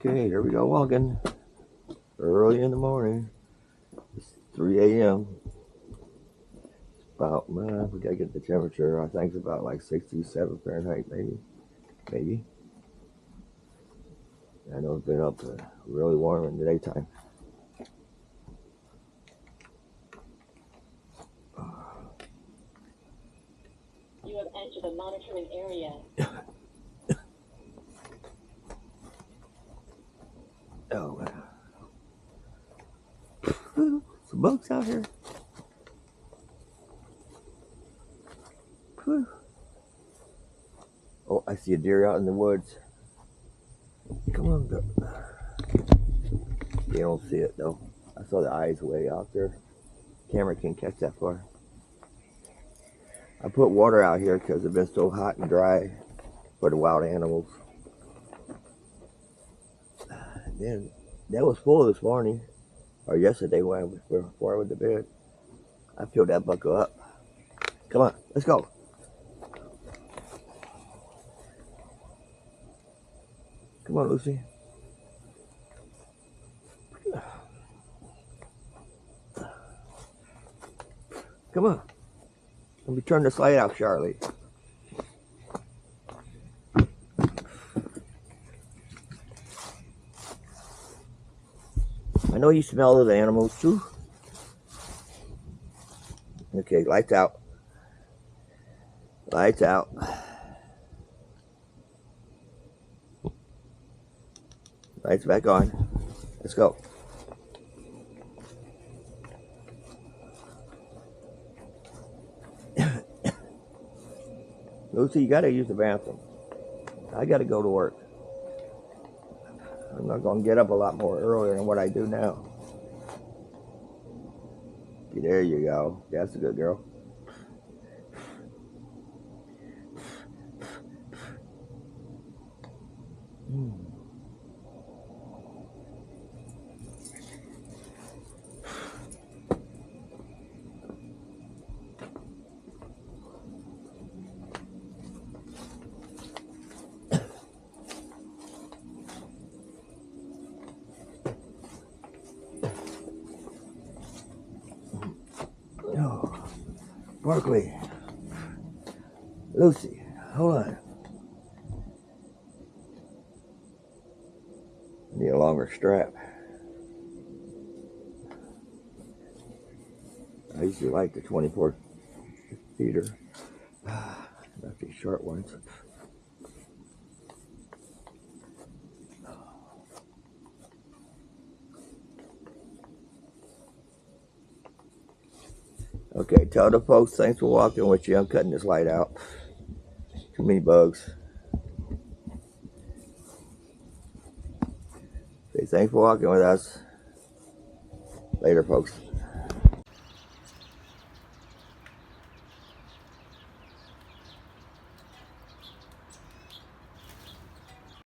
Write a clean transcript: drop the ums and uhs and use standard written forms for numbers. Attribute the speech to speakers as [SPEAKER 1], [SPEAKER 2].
[SPEAKER 1] Okay, here we go walking. Early in the morning. It's 3 a.m. About, we gotta get the temperature. I think it's about like 67 Fahrenheit, maybe. I know it's been up really warm in the daytime.
[SPEAKER 2] You have entered the monitoring area.
[SPEAKER 1] Oh, some bugs out here. Oh, I see a deer out in the woods. Come on, go. You don't see it though. I saw the eyes way out there. Camera can't catch that far. I put water out here because it's been so hot and dry for the wild animals. Then that was full this morning, or yesterday before I went to bed. I filled that bucket up. Come on, let's go. Come on, Lucy. Come on. Let me turn this light off, Charlie. I know you smell those animals too. Okay, lights out. Lights out. Lights back on. Let's go. Lucy, you gotta use the bathroom. I gotta go to work. I'm not gonna get up a lot more earlier than what I do now. There you go. That's a good girl. Oh, Barkley. Lucy, hold on. I need a longer strap. I usually like the 24 feeder, not these short ones. Okay, tell the folks thanks for walking with you. I'm cutting this light out. Too many bugs. Say thanks for walking with us. Later, folks.